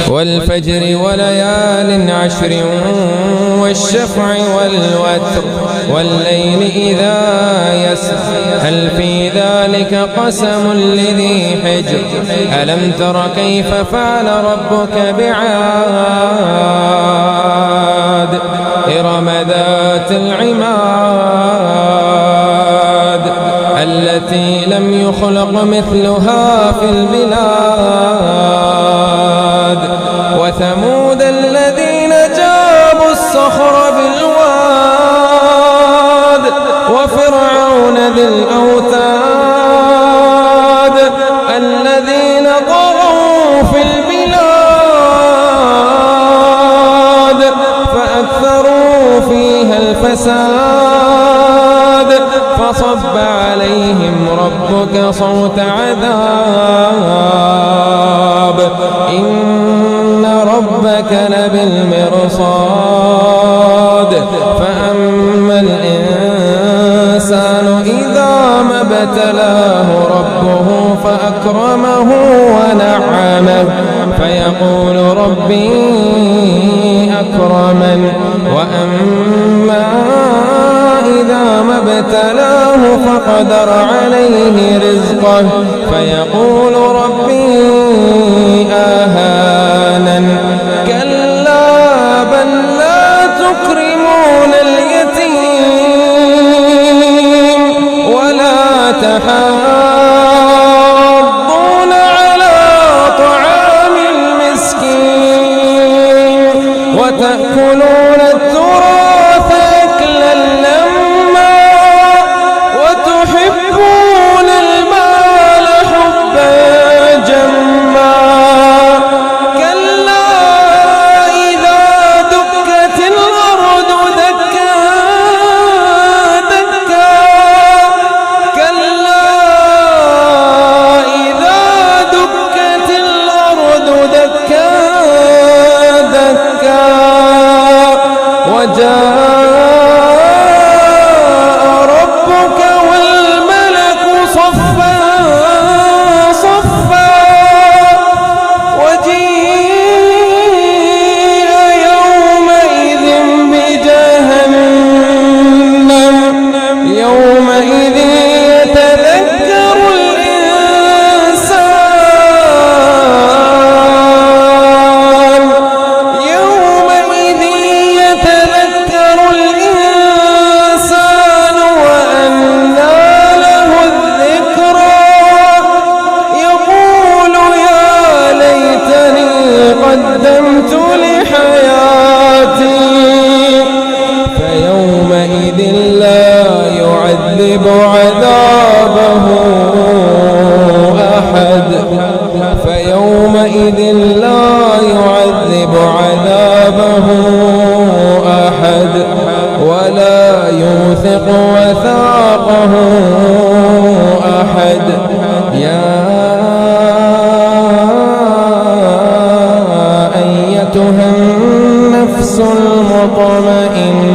والفجر وليال عشر والشفع والوتر والليل إذا يسر هل في ذلك قسم لذي حجر ألم تر كيف فعل ربك بعاد إرم ذات العماد التي لم يخلق مثلها في البلاد وثمود الذين جابوا الصخر بالواد وفرعون ذي الأوتاد الذين طغوا في البلاد فأكثروا فيها الفساد فصب عليهم ربك صوت عذاب إن ربك لبالمرصاد فأما الإنسان إذا ما ابتلاه ربه فأكرمه ونعمه فيقول ربي أكرمن وأما إذا ما ابتلاه فقدر عليه رزقه فيقول ربي أهانن كلا بل لا تكرمون اليتيم ولا تحاضون على طعام المسكين وتأكلون التراث أكلا لما وتحبون المال حبا جما كلا إذا دكت الأرض دكا دكا كلا إذا دكت الأرض دكا دكا وجاء ربك والملك صفا صفا وجيء يومئذ بجهنم يومئذ يتذكر الإنسان يومئذ يتذكر الإنسان وأنى له الذكرى يقول يا ليتني قدمت لحياتي فيومئذ لا يعذب عذابه أحد فيومئذ لا يعذب عذابه أحد ولا يوثق وثاقه أحد يا أيتها النفس المطمئنة